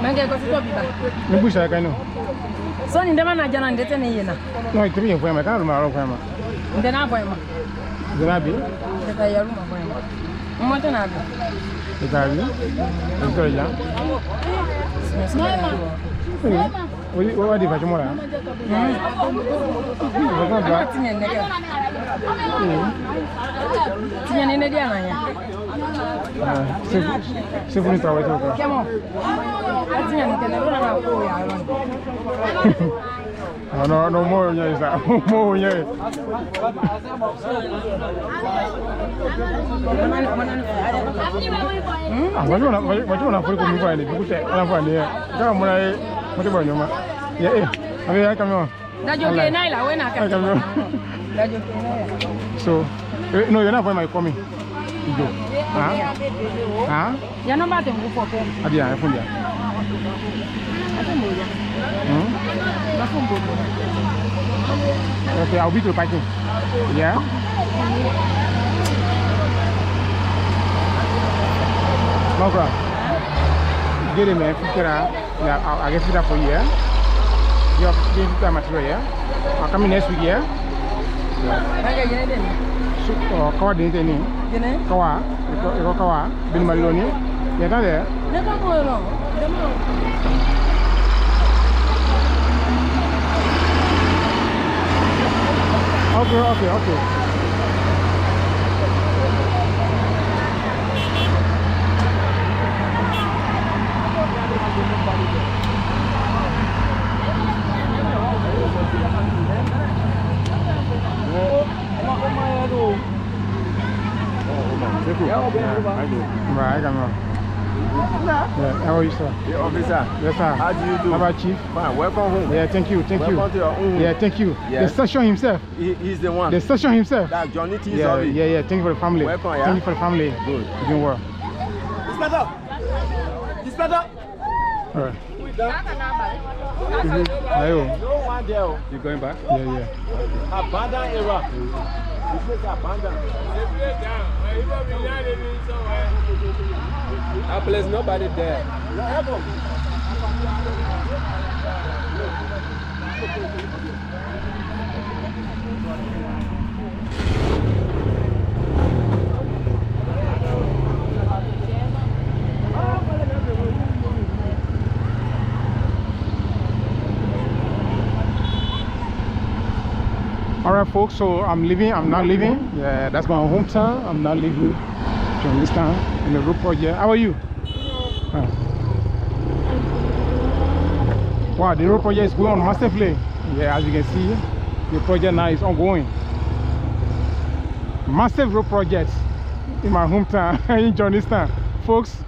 Mange ko to biba. Me busha ka no. So ni ndema na jana ndete ne yena. No, itiri yen kwema ka ruma ro kwema. Ndena boyma. Ndena bi? Ndeta ya ruma boyma. Mmoto na bi. Ndeta bi? Ndeta ya. What did you want? No more. More. What you want to put in the book? What about you, ma? Yeah, I come on. So, no, you're not for my coming. You go. Huh? You're not about to go for them. I found okay, I'll be to the packing. Yeah? No problem. Get him, man. I guess it up for you, yeah? You're getting that material, yeah? I'll come in next week, yeah? Kawa didn't any. Kawa, Bin Maloney. You're not there? Okay. Right, come on. Yeah, how are you, sir? Yeah, officer. Yes, sir. How do you do? How about Chief? Fine. Welcome home. Yeah, thank you. Welcome to your home. Yeah, thank you. Yes. The station himself. He's the one. The station himself. That's Johnny T. Yeah. Thank you for the family. Welcome, yeah. Thank you for the family. Good. You're doing well. It's better. All right. No one there. You going back? Yeah. Abandoned era. This place is abandoned. That place, nobody there. Alright folks, so I'm not leaving. Yeah, that's my hometown. I'm not leaving. You understand? In the road project. How are you? Wow, the road project is going on massively. Yeah, as you can see, the project now is ongoing. Massive road projects in my hometown in Johnstown. Folks,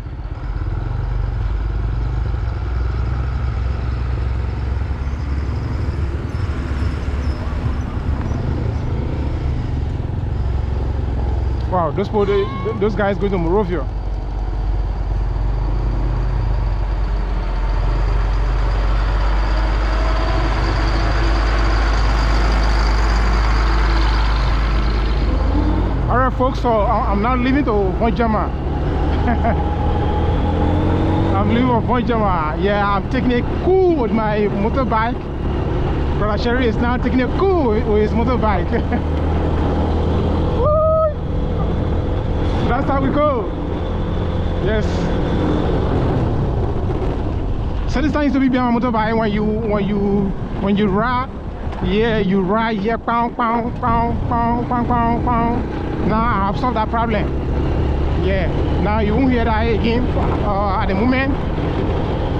wow, those guys go to Morovia. Alright folks, so I'm now leaving to Vonjama. I'm leaving for Vonjama. Yeah, I'm taking it cool with my motorbike. Brother Sherry is now taking it cool with his motorbike. That's how we go. Yes. So this time used to be behind a motorbike when you ride. Yeah, you ride here, pound. Now I've solved that problem. Yeah. Now you won't hear that again at the moment.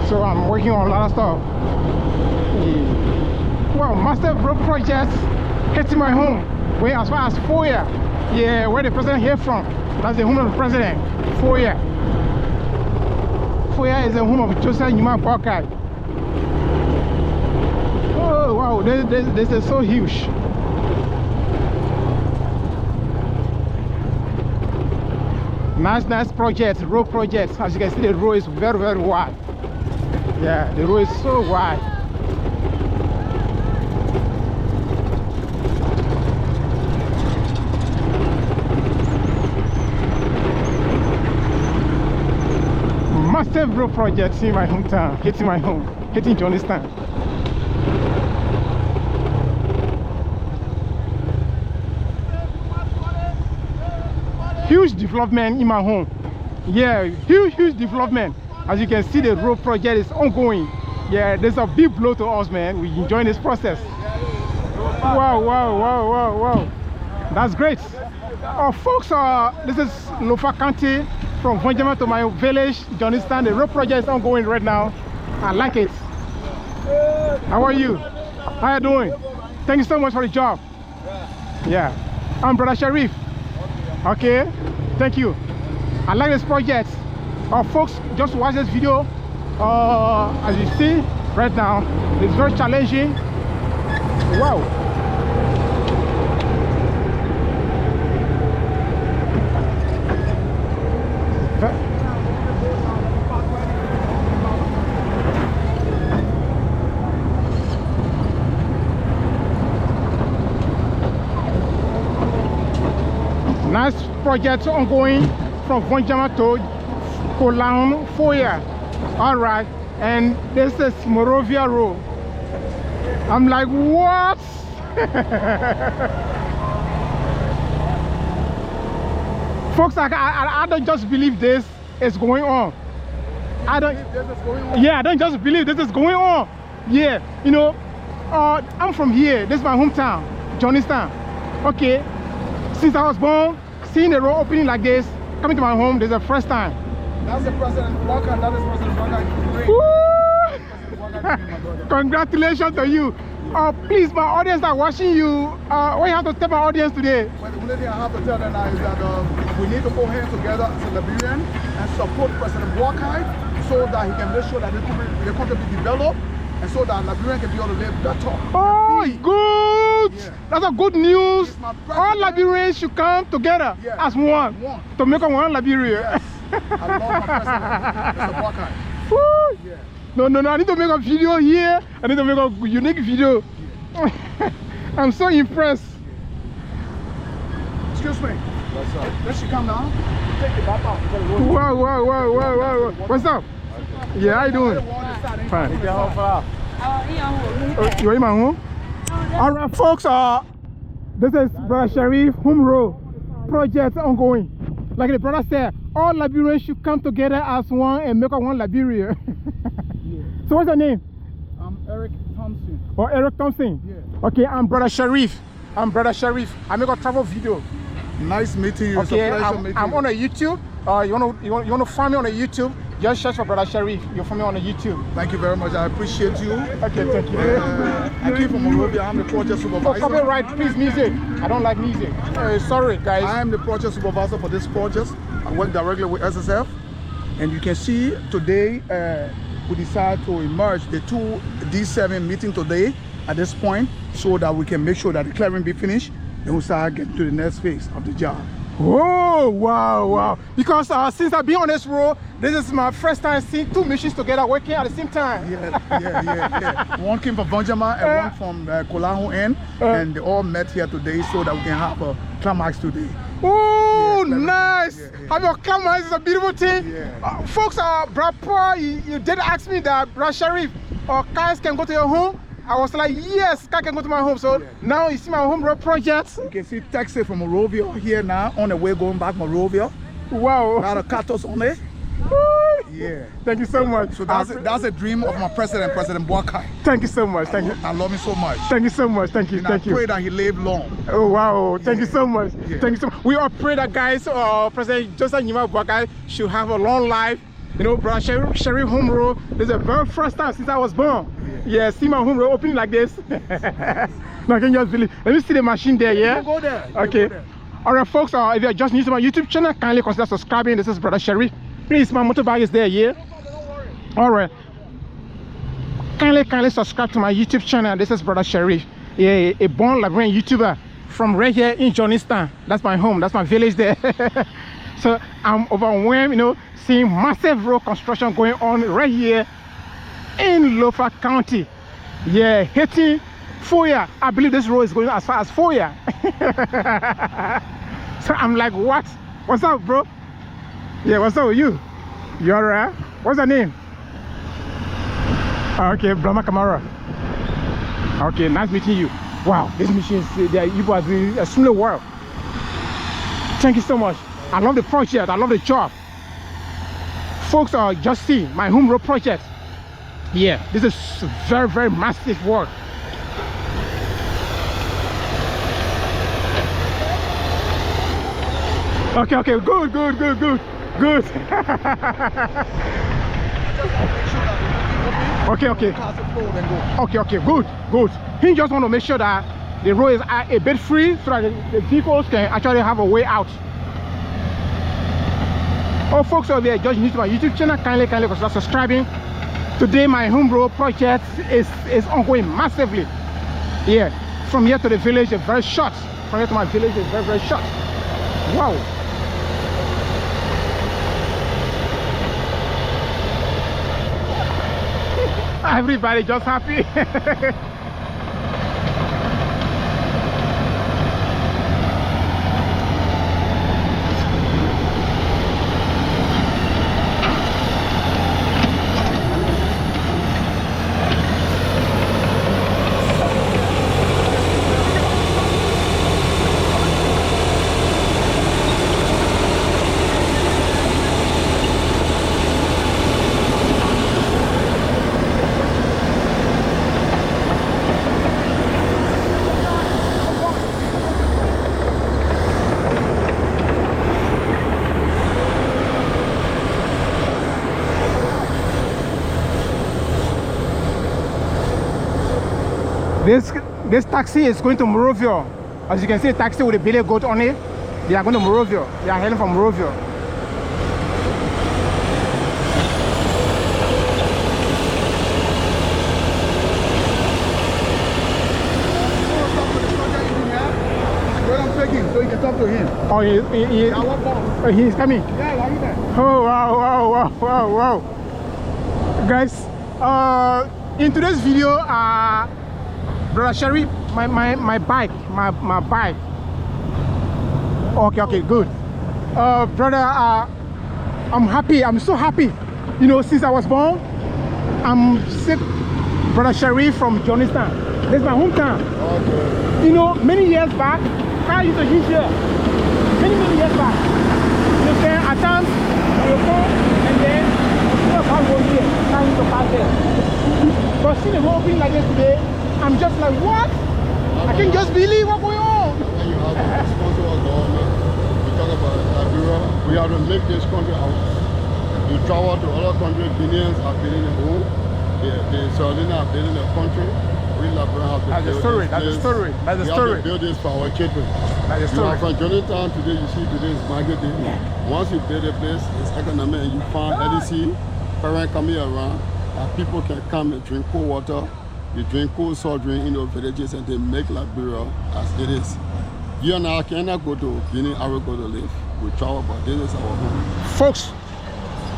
So I'm working on a lot of stuff. Yeah. Well, massive road projects hitting my home. Way as far as 4 years. Yeah, where the president here from. That's the home of the president. 4 years. 4 years is the home of Joseph Newman Parker. Oh wow, this is so huge. Nice projects, road projects. As you can see, the road is very wide. Yeah, the road is so wide. massive road projects in my hometown, hitting my home, hitting Johnstown. Huge development in my home. Yeah, huge development. As you can see, the road project is ongoing. Yeah, there's a big blow to us, man. We enjoying this process. Wow. That's great. Folks, this is Lofa County, from Vonjama to my village, Johnstown. The road project is ongoing right now. I like it. How are you? How are you doing? Thank you so much for the job. Yeah. I'm Brother Sharif. Okay. Thank you. I like this project. Folks, just watch this video. As you see right now, it's very challenging. Wow. Nice project ongoing from Vonjama to Kolan Foya. All right, and this is Morovia Road. I'm like, what? Folks, I don't just believe this is going on. I don't just believe this is going on. Yeah, you know, I'm from here. This is my hometown, Johnstown. Okay, since I was born, seeing the road opening like this, coming to my home, this is the first time. That's the President Walker, that is President Walker. Congratulations to you. Please, my audience are watching you. What you have to tell my audience today? Well, the only thing I have to tell them now is that we need to go hands together as a Liberian and support President Walker so that he can make sure that the country be developed and so that Liberian can be able to live better. Oh, good. Yeah. That's a good news. All Liberians should come together as one to make a one Liberia. Yes. I love my president, Mr. Walker. Yeah. No, I need to make a video here. I need to make a unique video. Yeah. I'm so impressed. Excuse me. What's up? Let you come down. Take the back out. Wow. What's up? Yeah, how you doing? Fine. You in my home? All right, folks. This is Brother Sharif Home Road project ongoing. Like the brother said, all Liberians should come together as one and make a one Liberia. So what's your name? I'm Eric Thompson. Oh, Eric Thompson. Yeah. Okay, I'm Brother Sharif. I make a travel video. Nice meeting you. Okay, it's a pleasure meeting I'm on a YouTube. You wanna find me on a YouTube? Just search for Brother Sharif. You'll find me on a YouTube. Thank you very much. I appreciate you. Okay, thank you. I came from Morovia. I'm the project supervisor. Oh, copyright, please, music. I don't like music. Sorry, guys. I am the project supervisor for this project. I work directly with SSF. And you can see today we decided to emerge the 2 D7 meeting today at this point so that we can make sure that the clearing be finished. Then we'll start getting to the next phase of the job. Oh, wow. Because since I've been on this road, this is my first time seeing 2 machines together working at the same time. Yeah. One came from Vonjama and one from Kolahu N. And they all met here today so that we can have a climax today. Oh, nice. Have your climax is a beautiful thing. Folks, Brother, you did ask me that, Brother Sharif, cars can go to your home. I was like, yes, car can go to my home. So now you see my home road project. You can see taxi from Morovia here now on the way going back Morovia. Wow. A lot of cattle on it. Yeah. Thank you so much. So that's a dream of my president, President Boakai. Thank you so much. Thank you. I love him so much. Thank you so much. Thank you. And Thank you. I pray that he live long. Oh wow. Thank you so much. Yeah. Thank you so much. We all pray that guys, President Joseph Nyima Boakai should have a long life. You know, Brother Sharif Home Road. This is the very first time since I was born. Yeah, see my home road opening like this. No, I can just believe. Let me see the machine there, yeah? Go there. Okay. Alright folks, if you're just new to my YouTube channel, kindly consider subscribing. This is Brother Sharif. Please, my motorbike is there, yeah? Alright. Kindly subscribe to my YouTube channel. This is Brother Sharif. Yeah, a born Liberian YouTuber from right here in Johnstown. That's my home, that's my village there. So I'm overwhelmed, you know, seeing massive road construction going on right here in Lofa County. Yeah, hitting Foya. I believe this road is going as far as Foya. So I'm like, what? What's up, bro? Yeah, what's up with you? You alright? What's your name? Okay, Brahma Kamara. Okay, nice meeting you. Wow, this machine is you are doing extremely well. Thank you so much. I love the project. I love the job. Folks, just see my home road project. Yeah, this is very, very massive work. Okay, good. Okay, good. He just want to make sure that the road is a bit free so that the vehicles can actually have a way out. Oh, folks out there, just need to my YouTube channel, kindly consider subscribing. Today, my home road project is ongoing massively. Yeah, from here to the village is very short. From here to my village is very, very short. Wow. Everybody just happy. This taxi is going to Monrovia. As you can see, a taxi with a billy goat on it. They are going to Monrovia. They are heading from Monrovia. So you can talk to him. Oh, he's coming. Yeah, are you there? Oh, wow. Guys, in today's video, Brother Sherry, my bike. Okay, good. Brother, I'm happy. I'm so happy. You know, since I was born, I'm sick. Brother Sherry from Johnstown. This is my hometown. Okay. You know, many years back, I used to live here. Many years back. You know, saying at times we will come and then we will go here. I used to pass there. But seeing the whole thing like this today, I'm just like, what? I can just believe what's going on. When you have a responsible government, we talk about Liberia, we have to make this country ours. You travel to other countries, Guineans are building a home, the Sardinians are building a country. We Liberians have to build this. That's the story. We have to build this for our children. That's the story. You are from Johnstown today, you see today is market day. Yeah. Once you build a place, it's economic, and you find LEC, parents coming around, and people can come and drink cold water. You drink cold salt drink in those villages and they make Liberia as it is. You and I cannot go to Guinea, I will go to live. We travel, but this is our home. Folks,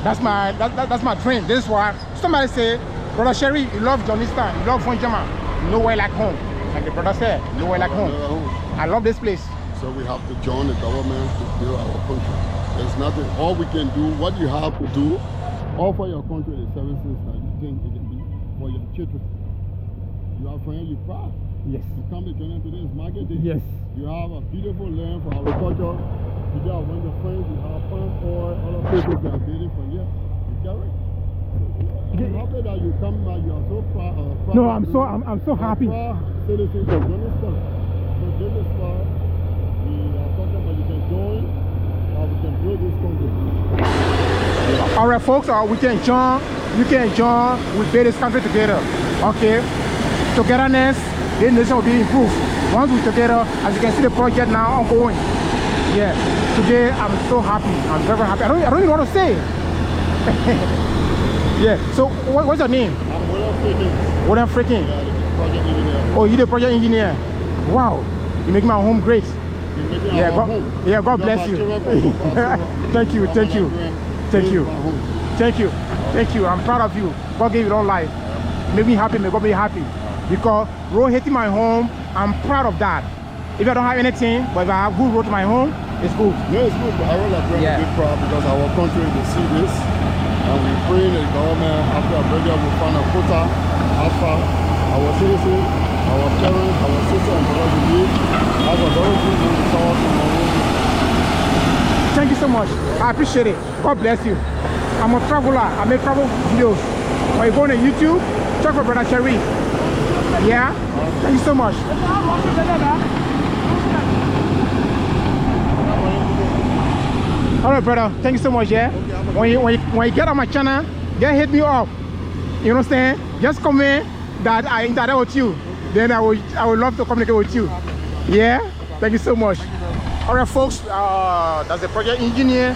that's my dream. This is why somebody say, Brother Sherry, you love Johnstown, you love Fonjama, nowhere like home. Like the brother said, nowhere like home. I love this place. So we have to join the government to build our country. There's nothing. All we can do, what you have to do, offer your country the services that you think it can be for your children. You are friends, you proud. Yes. You come to Johnstown today is market day. Yes. You have a beautiful land for agriculture. You have one of your friends, you have palm oil, other people that are building from here. You get it? I'm happy that you come and you are so proud. No, I'm so happy. Citizens of Johnstown. So this is why we are talking about you can join or we can build this country. All right, folks, we can join. You can join. We build this country together. Okay. Togetherness, the nation will be improved. Once we're together, as you can see the project now ongoing. Yeah. Today I'm so happy. I'm very happy. I don't even know what to say. Yeah. So what's your name? I'm William Freaking. William Freaking. Yeah, the project engineer. Oh, you're the project engineer. Wow. You make my home great. Yeah, God bless you. Thank you. I'm proud of you. God gave you long life. Make me happy, may God be happy. Because road hitting my home, I'm proud of that. If I don't have anything, but if I have good road to my home, it's good. No, it's good. But I really be proud because our country will see this. And we pray the government after a budget will find a quota as far our citizens, our parents, our sisters and brothers to live. As a very good will solve tomorrow. Thank you so much. I appreciate it. God bless you. I'm a traveler. I make travel videos. When you go on YouTube, check for Brother Cherry. Yeah? Thank you so much. All right, brother. Thank you so much. Yeah. When you get on my channel, just hit me up. You understand? Just comment that I interact with you. Then I would love to communicate with you. Yeah. Thank you so much. All right, folks. That's the project engineer.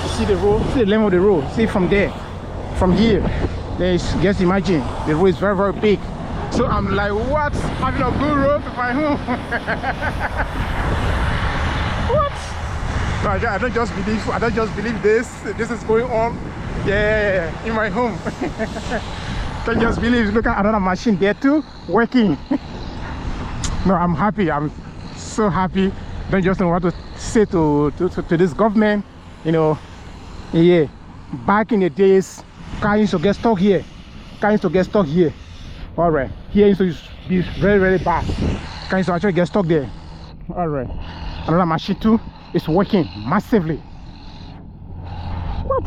You see the road. See the length of the road. See from there, from here. Just imagine the road is very, very big. So I'm like, what? Having a good road to my home. What? No, I don't just believe this is going on, yeah, in my home. Can't just believe. Look at another machine there too, working. No, I'm happy. I'm so happy. Don't just know what to say to this government. You know, yeah. Back in the days, cars used to get stuck here. All right, here used to be very, very bad. Cars used to actually get stuck there. All right, another machine too. It's working massively. What?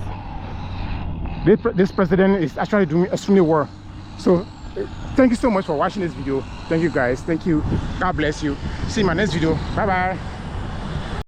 This president is actually doing extremely well. So thank you so much for watching this video. Thank you guys. Thank you. God bless you. See you in my next video. Bye bye.